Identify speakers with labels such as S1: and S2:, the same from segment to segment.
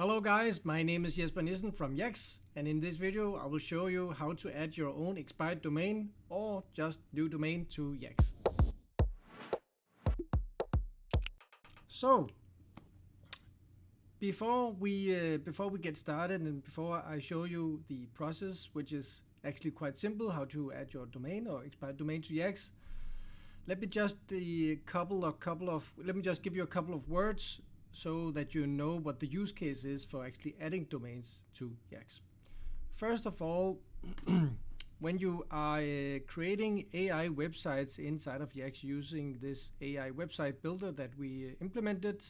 S1: Hello guys, my name is Jesper Nissen from Yacss, and in this video I will show you how to add your own expired domain or just new domain to Yacss. So before we get started and before I show you the process, which is actually quite simple, how to add your domain or expired domain to Yacss, let me just give you a couple of words so that you know what the use case is for actually adding domains to Yacss. First of all, when you are creating AI websites inside of Yacss using this AI website builder that we implemented,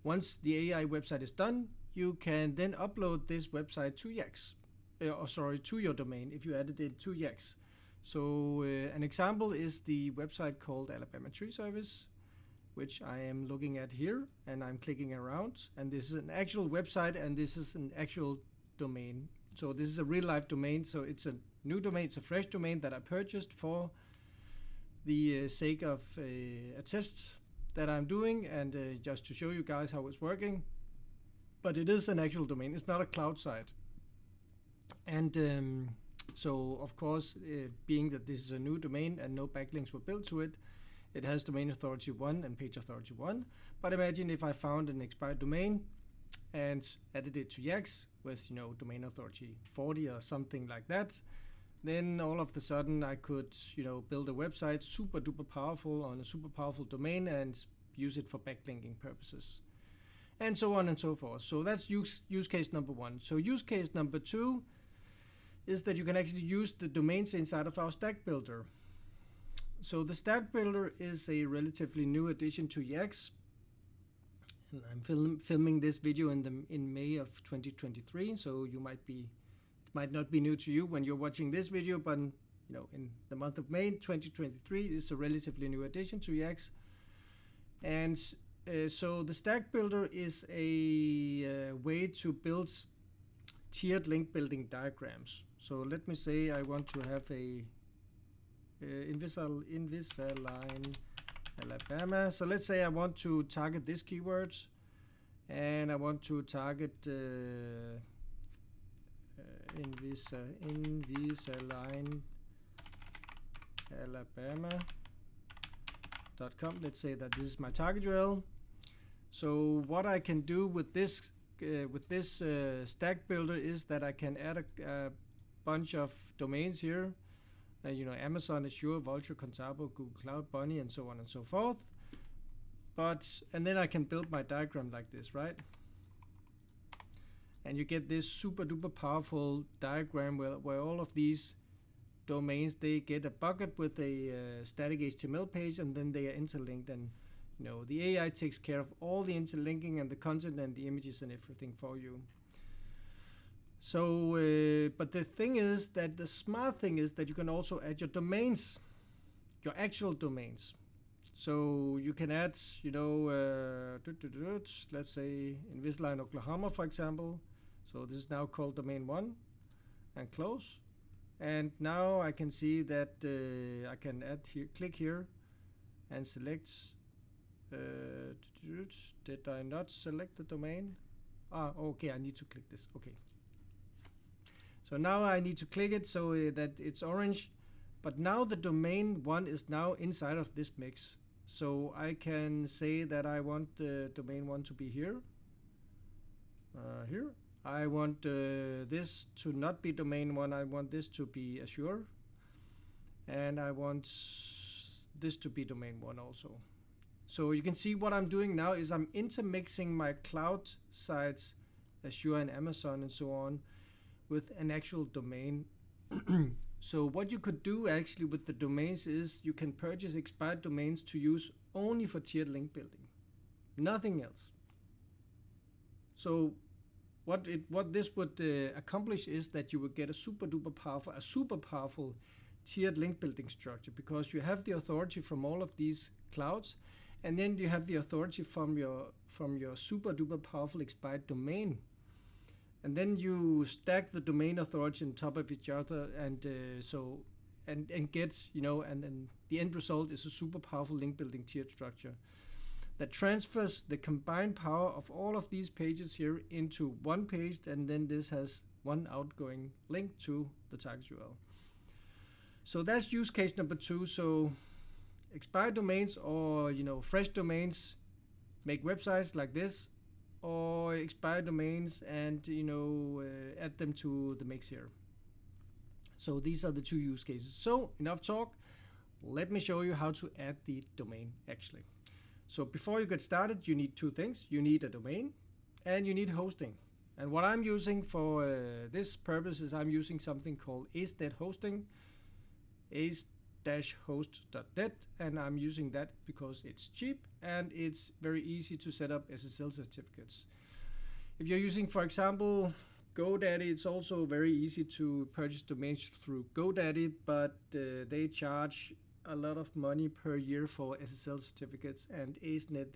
S1: once the AI website is done, you can then upload this website to Yacss, to your domain if you added it to Yacss. So an example is the website called Alabama Tree Service, which I am looking at here, and I'm clicking around, and this is an actual website and this is an actual domain. So this is a real life domain, so it's a new domain, it's a fresh domain that I purchased for the sake of a test that I'm doing and just to show you guys how it's working. But it is an actual domain, it's not a cloud site. And so of course, being that this is a new domain and no backlinks were built to it, it has domain authority 1 and page authority 1. But imagine if I found an expired domain and added it to Yacss with, domain authority 40 or something like that, then all of a sudden I could, build a website super duper powerful on a super powerful domain and use it for backlinking purposes, and so on and so forth. So that's use case number 1. So use case number 2 is that you can actually use the domains inside of our stack builder. So the stack builder is a relatively new addition to Yacss, and I'm filming this video in May of 2023. So it might not be new to you when you're watching this video, but in the month of May 2023, it's a relatively new addition to Yacss. And so the stack builder is a way to build tiered link building diagrams. So let me say I want to have a Invisalign Alabama. So let's say I want to target this keywords, and I want to target Invisalign Alabama.com. Let's say that this is my target URL. So what I can do with this stack builder is that I can add a bunch of domains here. Amazon, Azure, Vultr, Contabo, Google Cloud, Bunny, and so on and so forth. And then I can build my diagram like this, right? And you get this super duper powerful diagram where all of these domains, they get a bucket with a static HTML page, and then they are interlinked, and the AI takes care of all the interlinking and the content and the images and everything for you. So, but the smart thing is that you can also add your domains, your actual domains. So you can add, let's say Invisalign, Oklahoma, for example. So this is now called domain 1, and close. And now I can see that I can add here, click here, and select. Did I not select the domain? Okay, I need to click this. Okay. So now I need to click it so that it's orange, but now the domain 1 is now inside of this mix. So I can say that I want the domain 1 to be here. Here. I want this to not be domain 1, I want this to be Azure. And I want this to be domain 1 also. So you can see what I'm doing now is I'm intermixing my cloud sites, Azure and Amazon and so on, with an actual domain. So what you could do actually with the domains is you can purchase expired domains to use only for tiered link building, nothing else. So what this would accomplish is that you would get a super powerful tiered link building structure, because you have the authority from all of these clouds, and then you have the authority from your super duper powerful expired domain. And then you stack the domain authority on top of each other, and get, and then the end result is a super powerful link building tiered structure. that transfers the combined power of all of these pages here into one page, and then this has one outgoing link to the target URL. So that's use case number 2. So expired domains or fresh domains make websites like this, or expired domains and add them to the mix here. So these are the 2 use cases. So enough talk. Let me show you how to add the domain actually. So before you get started, you need 2 things. You need a domain and you need hosting. And what I'm using for this purpose is I'm using something called yacss.site hosting, yacss-host.net, and I'm using that because it's cheap and it's very easy to set up SSL certificates. If you're using, for example, GoDaddy, it's also very easy to purchase domains through GoDaddy, but they charge a lot of money per year for SSL certificates, and yacss.net,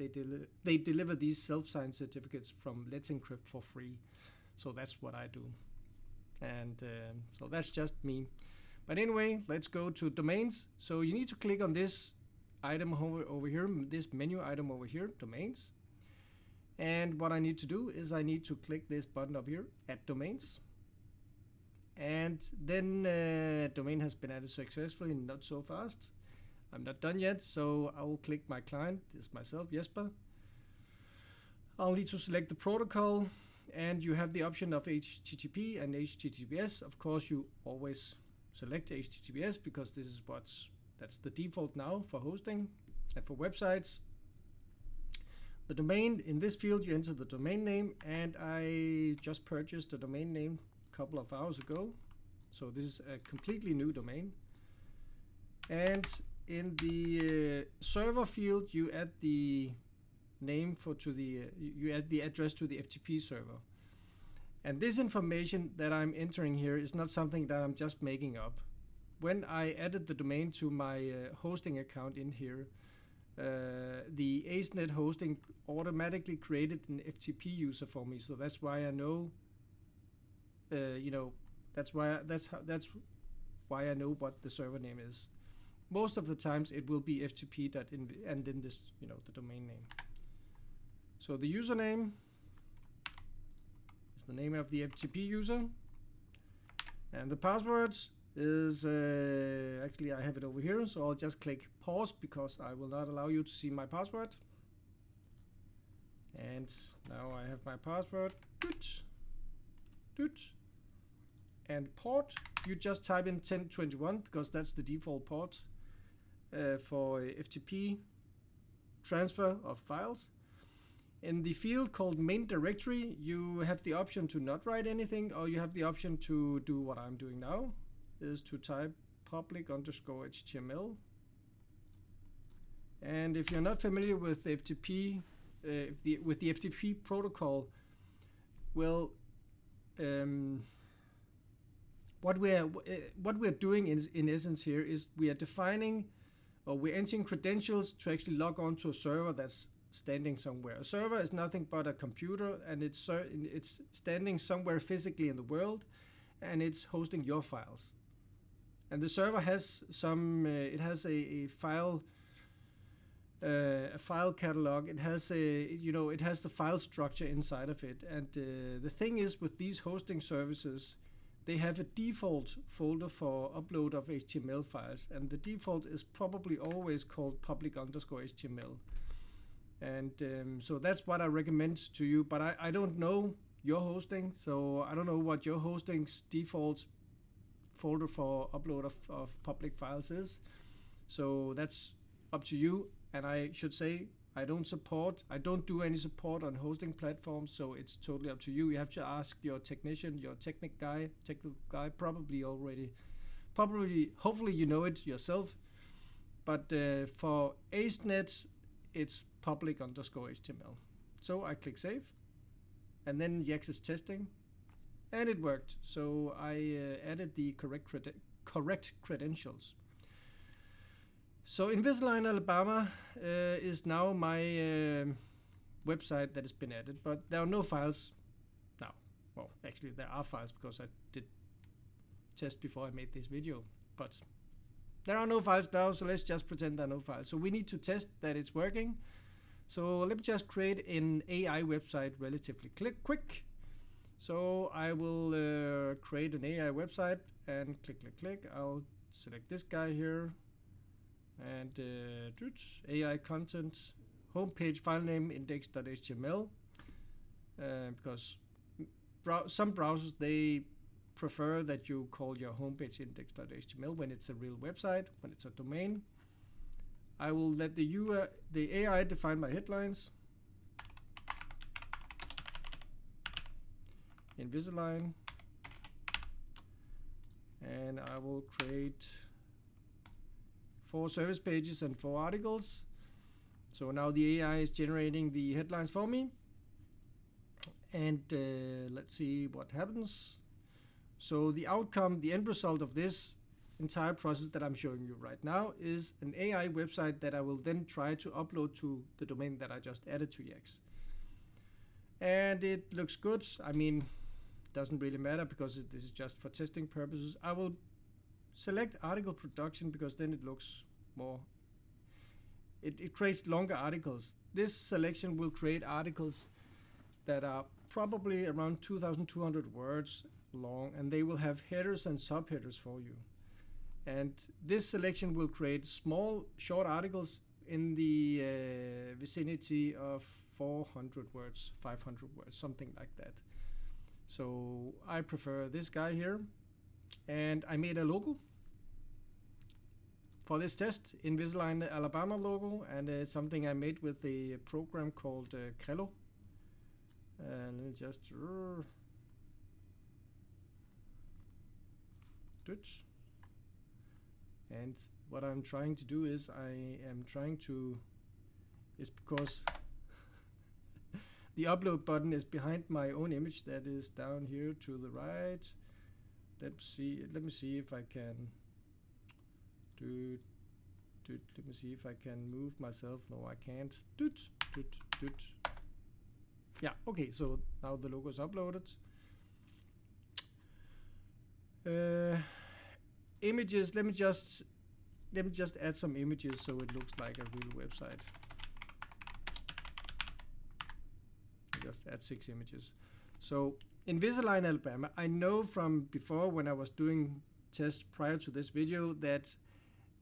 S1: they deliver these self-signed certificates from Let's Encrypt for free. So that's what I do. And so that's just me. But anyway, let's go to domains. So you need to click on this item over here, this menu item over here, domains. And what I need to do is I need to click this button up here, add domains. And then domain has been added successfully, not so fast. I'm not done yet, so I will click my client, this is myself, Jesper. I'll need to select the protocol, and you have the option of HTTP and HTTPS. Of course, you always select HTTPS because this is that's the default now for hosting and for websites. The domain, in this field you enter the domain name, and I just purchased a domain name a couple of hours ago, so this is a completely new domain. And in the server field you add the name you add the address to the FTP server. And this information that I'm entering here is not something that I'm just making up. When I added the domain to my hosting account in here, the yacss.net hosting automatically created an FTP user for me. So that's why I know, that's why I know what the server name is. Most of the times it will be ftp.inv and then this, the domain name. So the username is the name of the FTP user, and the passwords is actually I have it over here, so I'll just click pause because I will not allow you to see my password. And now I have my password. And port, you just type in 1021 because that's the default port for FTP transfer of files. In the field called main directory, you have the option to not write anything, or you have the option to do what I'm doing now, is to type public_HTML. And if you're not familiar with FTP, with the FTP protocol, well, what we're doing in essence here is we are defining, or we're entering credentials to actually log on to a server that's standing somewhere. A server is nothing but a computer, and it's standing somewhere physically in the world, and it's hosting your files. And the server has some, it has a file catalog. It has it has the file structure inside of it. And the thing is, with these hosting services, they have a default folder for upload of HTML files, and the default is probably always called public_HTML. And so that's what I recommend to you, but I don't know your hosting, so I don't know what your hosting's default folder for upload of public files is. So that's up to you. And I should say, I don't do any support on hosting platforms, so it's totally up to you. You have to ask your technician, your technical guy, hopefully you know it yourself. But for yacss.net, it's public_HTML. So I click save, and then yacsss testing, and it worked. So I added the correct credentials. So Invisalign, Alabama is now my website that has been added, but there are no files now. Well, actually there are files because I did test before I made this video, but there are no files now, so let's just pretend there are no files. So we need to test that it's working. So let me just create an AI website relatively quick. So I will create an AI website and click. I'll select this guy here and AI content, homepage file name index.html, because some browsers, they prefer that you call your homepage index.html when it's a real website, when it's a domain. I will let the AI define my headlines. Invisalign, and I will create 4 service pages and 4 articles. So now the AI is generating the headlines for me, and let's see what happens. So the outcome, the end result of this entire process that I'm showing you right now is an AI website that I will then try to upload to the domain that I just added to Yacss. And it looks good. I mean, doesn't really matter because this is just for testing purposes. I will select article production because then it looks more, it creates longer articles. This selection will create articles that are probably around 2,200 words long, and they will have headers and subheaders for you. And this selection will create small, short articles in the vicinity of 400 words, 500 words, something like that. So I prefer this guy here, and I made a logo for this test, Invisalign Alabama logo, and it's something I made with a program called Crello. And let me just and what I'm trying to do is because the upload button is behind my own image that is down here to the right. Let me see if I can let me see if I can move myself. No, I can't. Yeah, okay, so now the logo is uploaded. Images, let me just add some images so it looks like a real website. Just add 6 images. So Invisalign Alabama, I know from before when I was doing tests prior to this video that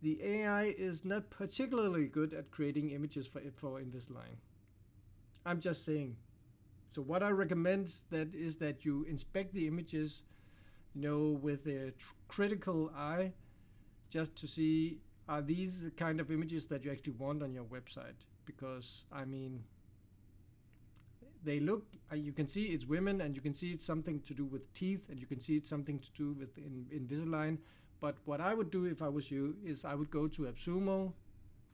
S1: the AI is not particularly good at creating images for Invisalign. I'm just saying. So what I recommend is that you inspect the images, with a critical eye, just to see, are these the kind of images that you actually want on your website? Because, I mean, they look, you can see it's women, and you can see it's something to do with teeth, and you can see it's something to do with Invisalign. But what I would do if I was you is I would go to AppSumo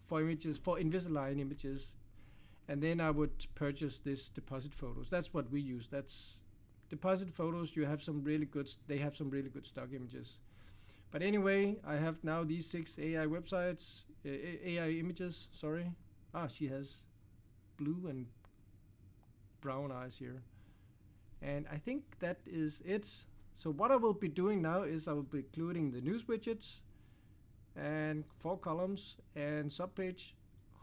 S1: for images, for Invisalign images, and then I would purchase this deposit photos. That's what we use. That's deposit photos. They have some really good stock images. But anyway, I have now these 6 AI websites, AI images, sorry. She has blue and brown eyes here. And I think that is it. So what I will be doing now is I will be including the news widgets and 4 columns and subpage,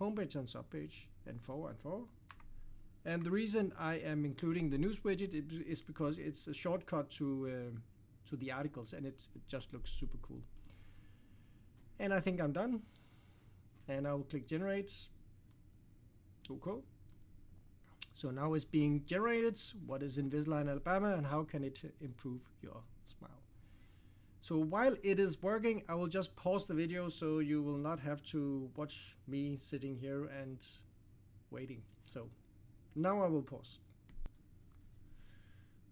S1: homepage and subpage, and 4 and 4. And the reason I am including the news widget is because it's a shortcut to the articles, and it just looks super cool. And I think I'm done. And I will click generate. Okay. So now it's being generated. What is Invisalign Alabama and how can it improve your smile? So while it is working, I will just pause the video so you will not have to watch me sitting here and waiting. So now I will pause.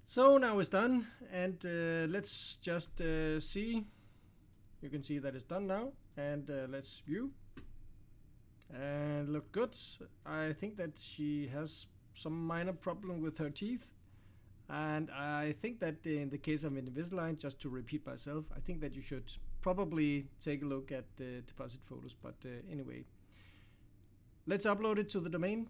S1: So now it's done, and let's just see. You can see that it's done now, and let's view. And look good. I think that she has some minor problem with her teeth, and I think that in the case of Invisalign, just to repeat myself, I think that you should probably take a look at the deposit photos. But anyway, let's upload it to the domain.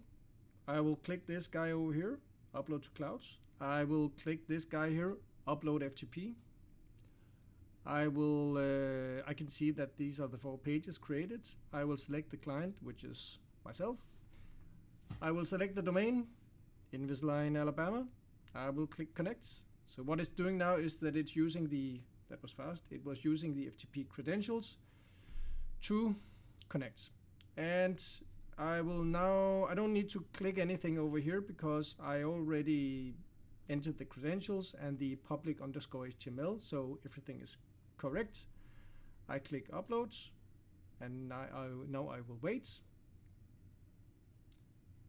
S1: I will click this guy over here, upload to clouds. I will click this guy here, upload FTP. I can see that these are the 4 pages created. I will select the client, which is myself. I will select the domain, Invisalign, Alabama. I will click connect. So what it's doing now is that it's using that was fast, it was using the FTP credentials to connect. And I don't need to click anything over here because I already entered the credentials and the public_HTML, so everything is correct. I click upload, and now I will wait.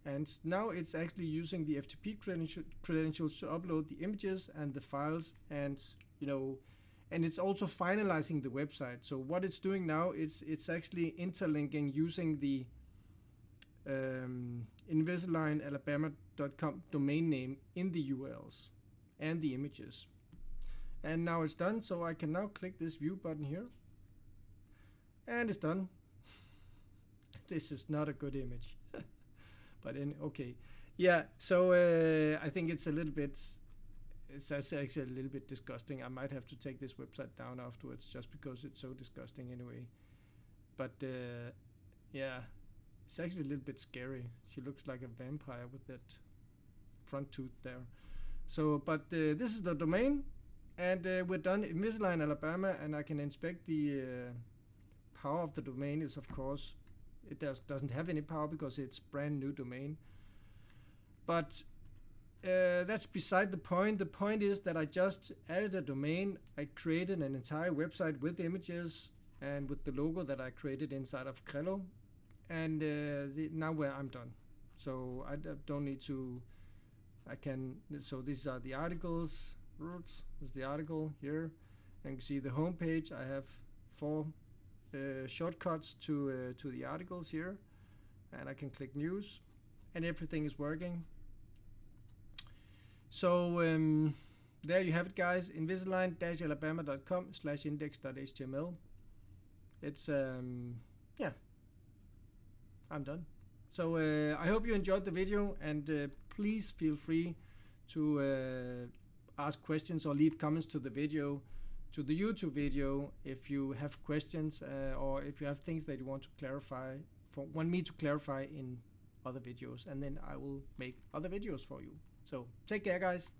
S1: And now it's actually using the FTP credentials to upload the images and the files, and and it's also finalizing the website. So what it's doing now is it's actually interlinking using the invisalignalabama.com domain name in the URLs and the images. And now it's done, so I can now click this view button here, and it's done. This is not a good image. But okay, yeah. So I think it's a little bit. It's actually a little bit disgusting. I might have to take this website down afterwards, just because it's so disgusting anyway. But yeah, it's actually a little bit scary. She looks like a vampire with that front tooth there. So, but this is the domain, and we're done. Invisalign, Alabama, and I can inspect the power of the domain. Is of course. It doesn't have any power because it's brand new domain. But that's beside the point. The point is that I just added a domain. I created an entire website with images and with the logo that I created inside of Crello. And now I'm done. So I don't need to, so these are the articles. This is the article here. And you can see the home page. I have 4 shortcuts to the articles here, and I can click news, and everything is working. So there you have it, guys. Invisalign-alabama.com/index.html. It's yeah, I'm done. So I hope you enjoyed the video, and please feel free to ask questions or leave comments to the video, to the YouTube video, if you have questions or if you have things that you want to clarify, want me to clarify in other videos, and then I will make other videos for you. So take care, guys.